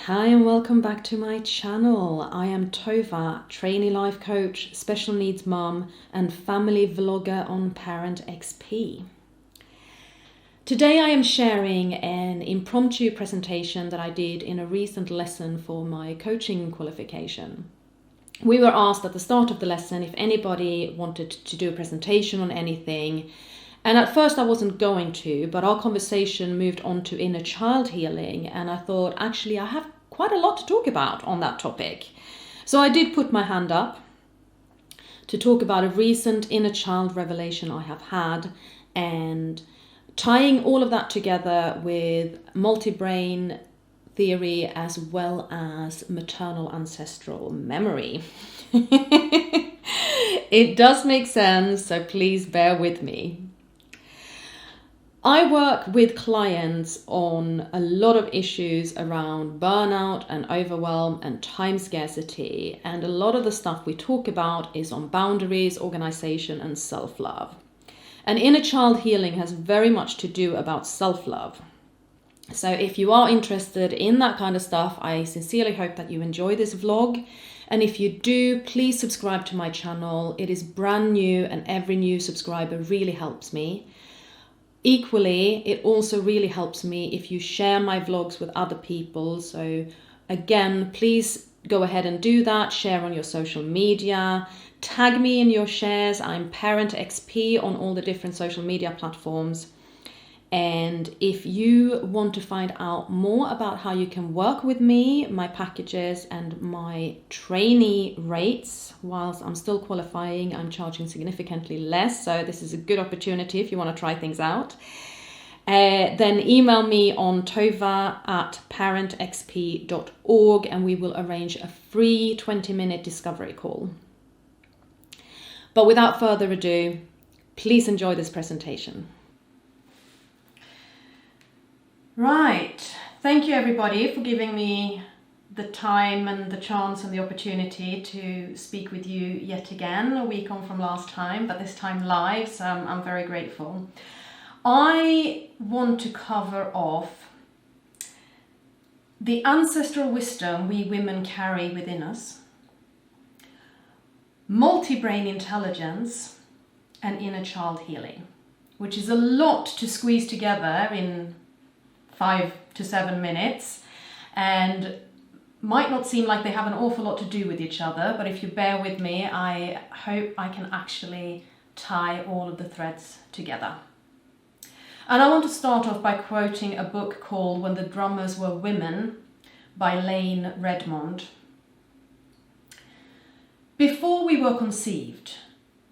Hi and welcome back to my channel. I am Tova, trainee life coach, special needs mum and family vlogger on Parent XP. Today I am sharing an impromptu presentation that I did in a recent lesson for my coaching qualification. We were asked at the start of the lesson if anybody wanted to do a presentation on anything. And at first I wasn't going to, but our conversation moved on to inner child healing, and I thought, actually, I have quite a lot to talk about on that topic. So I did put my hand up to talk about a recent inner child revelation I have had, and tying all of that together with multi-brain theory as well as maternal ancestral memory. It does make sense, so please bear with me. I work with clients on a lot of issues around burnout and overwhelm and time scarcity, and a lot of the stuff we talk about is on boundaries, organization and self-love. And inner child healing has very much to do about self-love. So if you are interested in that kind of stuff, I sincerely hope that you enjoy this vlog. And if you do, please subscribe to my channel. It is brand new and every new subscriber really helps me. Equally, it also really helps me if you share my vlogs with other people. So again, please go ahead and do that. Share on your social media. Tag me in your shares. I'm Parent XP on all the different social media platforms. And if you want to find out more about how you can work with me, my packages and my trainee rates, whilst I'm still qualifying, I'm charging significantly less. So this is a good opportunity if you want to try things out. Then email me on tova@parentxp.org and we will arrange a free 20-minute discovery call. But without further ado, please enjoy this presentation. Right, thank you everybody for giving me the time and the chance and the opportunity to speak with you yet again, a week on from last time, but this time live, so I'm very grateful. I want to cover off the ancestral wisdom we women carry within us, multi-brain intelligence and inner child healing, which is a lot to squeeze together in 5 to 7 minutes and might not seem like they have an awful lot to do with each other, but if you bear with me, I hope I can actually tie all of the threads together. And I want to start off by quoting a book called When the Drummers Were Women by Lane Redmond. Before we were conceived,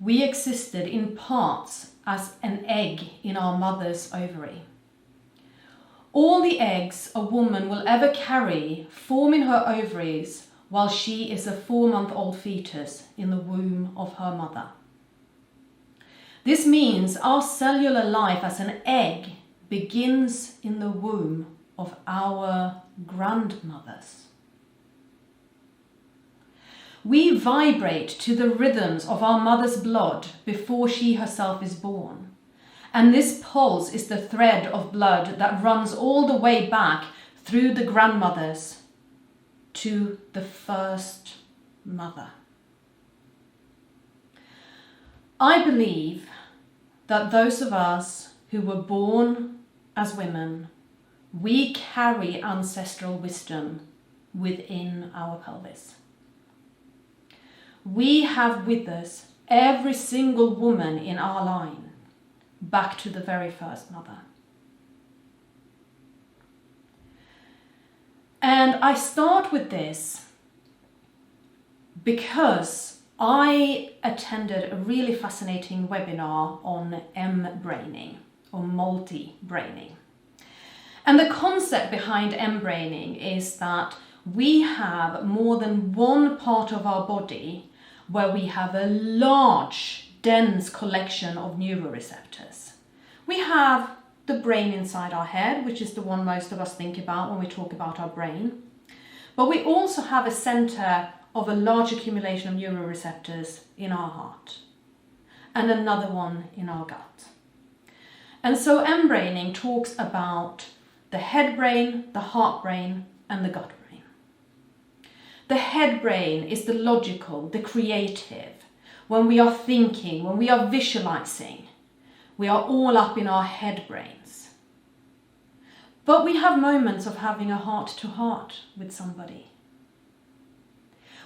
we existed in parts as an egg in our mother's ovary. All the eggs a woman will ever carry form in her ovaries while she is a 4-month-old fetus in the womb of her mother. This means our cellular life as an egg begins in the womb of our grandmothers. We vibrate to the rhythms of our mother's blood before she herself is born. And this pulse is the thread of blood that runs all the way back through the grandmothers to the first mother. I believe that those of us who were born as women, we carry ancestral wisdom within our pelvis. We have with us every single woman in our line, back to the very first mother. And I start with this because I attended a really fascinating webinar on Embraining, or multi-braining. And the concept behind Embraining is that we have more than one part of our body where we have a large dense collection of neuroreceptors. We have the brain inside our head, which is the one most of us think about when we talk about our brain. But we also have a center of a large accumulation of neuroreceptors in our heart and another one in our gut. And so Embraining talks about the head brain, the heart brain and the gut brain. The head brain is the logical, the creative. When we are thinking, when we are visualizing, we are all up in our head brains. But we have moments of having a heart-to-heart with somebody.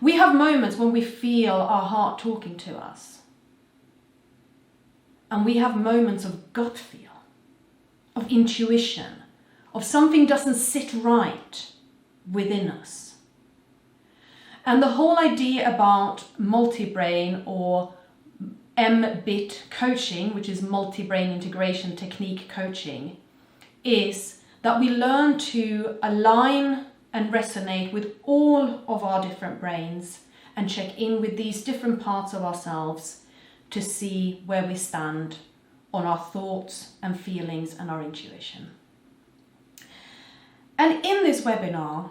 We have moments when we feel our heart talking to us. And we have moments of gut feel, of intuition, of something doesn't sit right within us. And the whole idea about multi-brain or mBit coaching, which is multi-brain integration technique coaching, is that we learn to align and resonate with all of our different brains and check in with these different parts of ourselves to see where we stand on our thoughts and feelings and our intuition. And in this webinar,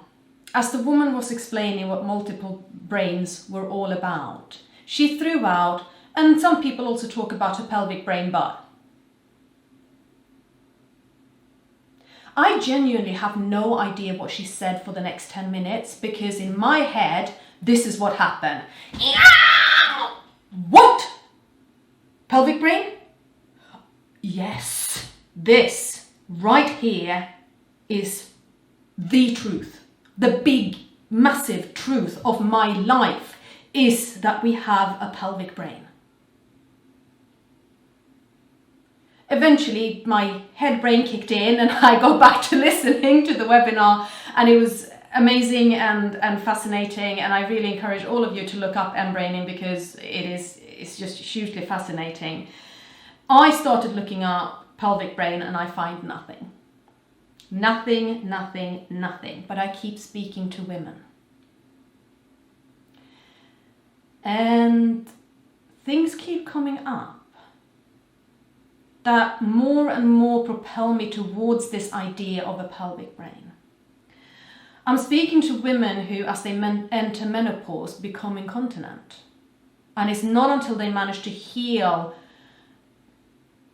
as the woman was explaining what multiple brains were all about, she threw out, and some people also talk about a pelvic brain, but I genuinely have no idea what she said for the next 10 minutes, because in my head, this is what happened. What? Pelvic brain? Yes, this right here is the truth. The big, massive truth of my life is that we have a pelvic brain. Eventually, my head brain kicked in and I got back to listening to the webinar, and it was amazing and fascinating, and I really encourage all of you to look up Embraining because it's just hugely fascinating. I started looking up pelvic brain and I find nothing. Nothing, nothing, nothing. But I keep speaking to women. And things keep coming up that more and more propel me towards this idea of a pelvic brain. I'm speaking to women who, as they enter menopause, become incontinent. And it's not until they manage to heal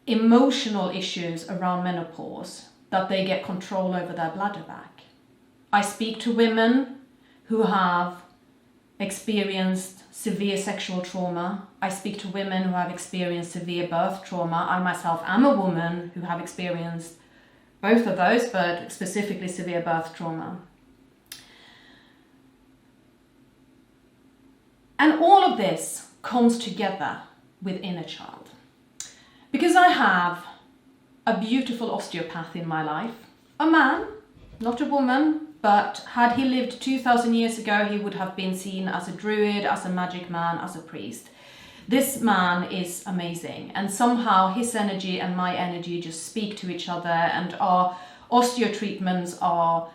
emotional issues around menopause that they get control over their bladder back. I speak to women who have experienced severe sexual trauma. I speak to women who have experienced severe birth trauma. I myself am a woman who have experienced both of those, but specifically severe birth trauma. And all of this comes together with inner child. Because I have a beautiful osteopath in my life, a man, not a woman, but had he lived 2,000 years ago, he would have been seen as a druid, as a magic man, as a priest. This man is amazing, and somehow his energy and my energy just speak to each other, and our osteo treatments are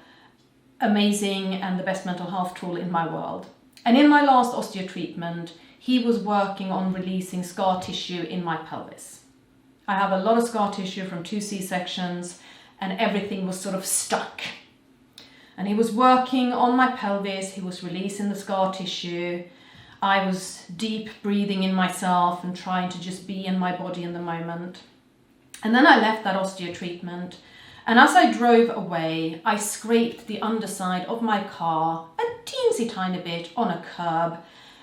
amazing and the best mental health tool in my world. And in my last osteo treatment, he was working on releasing scar tissue in my pelvis. I have a lot of scar tissue from 2 C-sections, and everything was sort of stuck. And he was working on my pelvis, he was releasing the scar tissue. I was deep breathing in myself and trying to just be in my body in the moment. And then I left that osteo treatment, and as I drove away, I scraped the underside of my car a teensy tiny bit on a curb,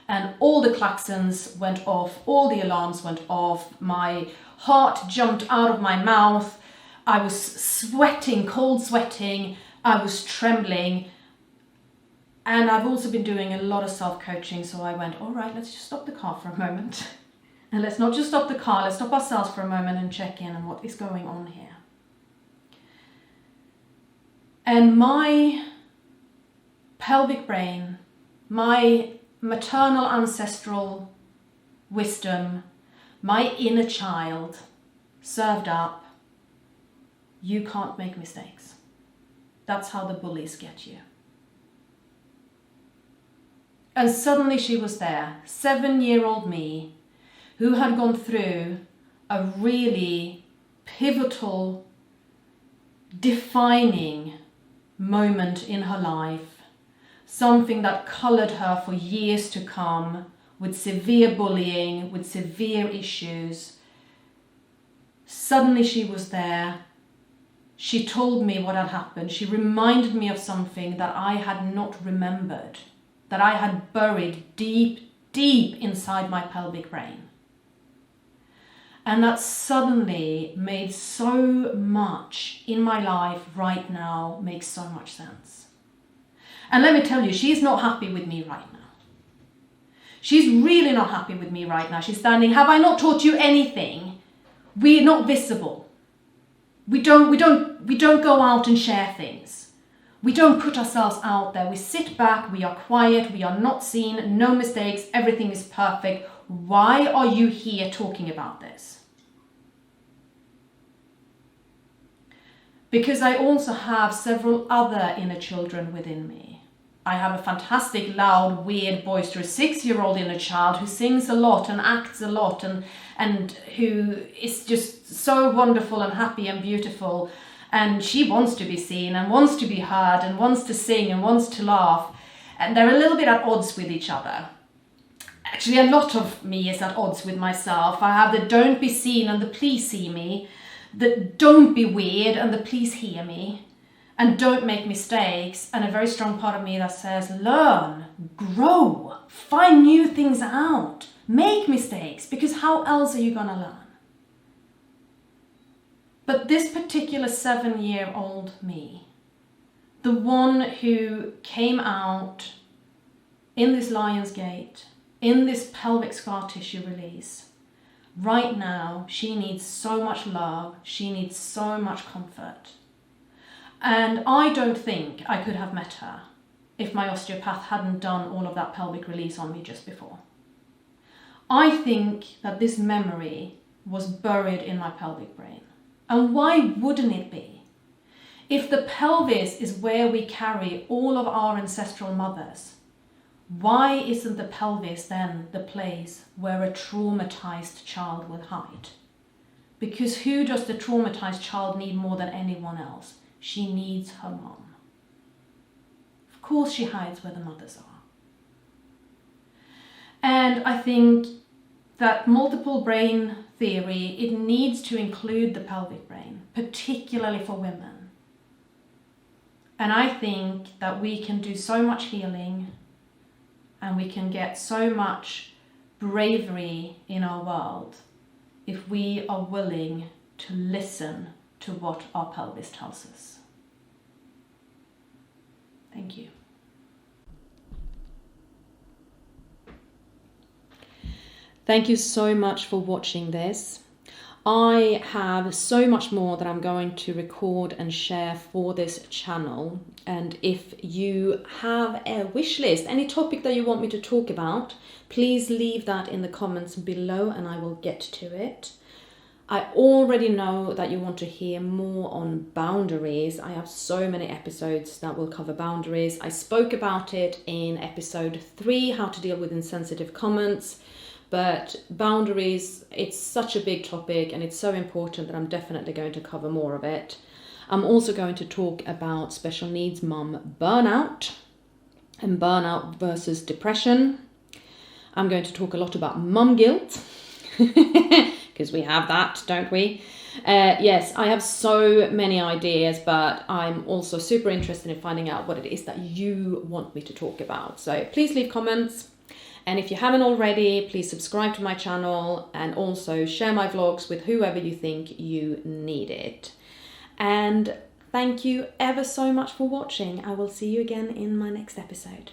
and all the klaxons went off, all the alarms went off, my heart jumped out of my mouth, I was sweating, cold sweating, I was trembling, and I've also been doing a lot of self-coaching, so I went, all right, let's just stop the car for a moment. And let's not just stop the car, let's stop ourselves for a moment and check in on what is going on here. And my pelvic brain, my maternal ancestral wisdom, my inner child served up, you can't make mistakes. That's how the bullies get you. And suddenly she was there, 7-year-old me, who had gone through a really pivotal, defining moment in her life, something that colored her for years to come, with severe bullying, with severe issues. Suddenly she was there. She told me what had happened. She reminded me of something that I had not remembered that I had buried deep, deep inside my pelvic brain. And that suddenly made so much in my life right now, makes so much sense. And let me tell you, she's not happy with me right now. She's really not happy with me right now. She's standing, have I not taught you anything? We're not visible. We don't go out and share things. We don't put ourselves out there. We sit back, we are quiet, we are not seen, no mistakes, everything is perfect. Why are you here talking about this? Because I also have several other inner children within me. I have a fantastic, loud, weird, boisterous 6-year-old inner child who sings a lot and acts a lot and who is just so wonderful and happy and beautiful. And she wants to be seen and wants to be heard and wants to sing and wants to laugh. And they're a little bit at odds with each other. Actually, a lot of me is at odds with myself. I have the don't be seen and the please see me, the don't be weird and the please hear me, and don't make mistakes, and a very strong part of me that says learn, grow, find new things out, make mistakes, because how else are you gonna learn? But this particular 7-year-old me, the one who came out in this Lion's Gate, in this pelvic scar tissue release, right now, she needs so much love, she needs so much comfort. And I don't think I could have met her if my osteopath hadn't done all of that pelvic release on me just before. I think that this memory was buried in my pelvic brain. And why wouldn't it be? If the pelvis is where we carry all of our ancestral mothers, why isn't the pelvis then the place where a traumatized child will hide? Because who does the traumatized child need more than anyone else? She needs her mom. Of course she hides where the mothers are. And I think that multiple brain theory, it needs to include the pelvic brain, particularly for women. And I think that we can do so much healing and we can get so much bravery in our world if we are willing to listen to what our pelvis tells us. Thank you. Thank you so much for watching this. I have so much more that I'm going to record and share for this channel. And if you have a wish list, any topic that you want me to talk about, please leave that in the comments below and I will get to it. I already know that you want to hear more on boundaries. I have so many episodes that will cover boundaries. I spoke about it in episode 3, how to deal with insensitive comments. But boundaries, it's such a big topic and it's so important that I'm definitely going to cover more of it. I'm also going to talk about special needs mum burnout and burnout versus depression. I'm going to talk a lot about mum guilt. Because we have that, don't we? Yes, I have so many ideas, but I'm also super interested in finding out what it is that you want me to talk about. So please leave comments. And if you haven't already, please subscribe to my channel and also share my vlogs with whoever you think you need it. And thank you ever so much for watching. I will see you again in my next episode.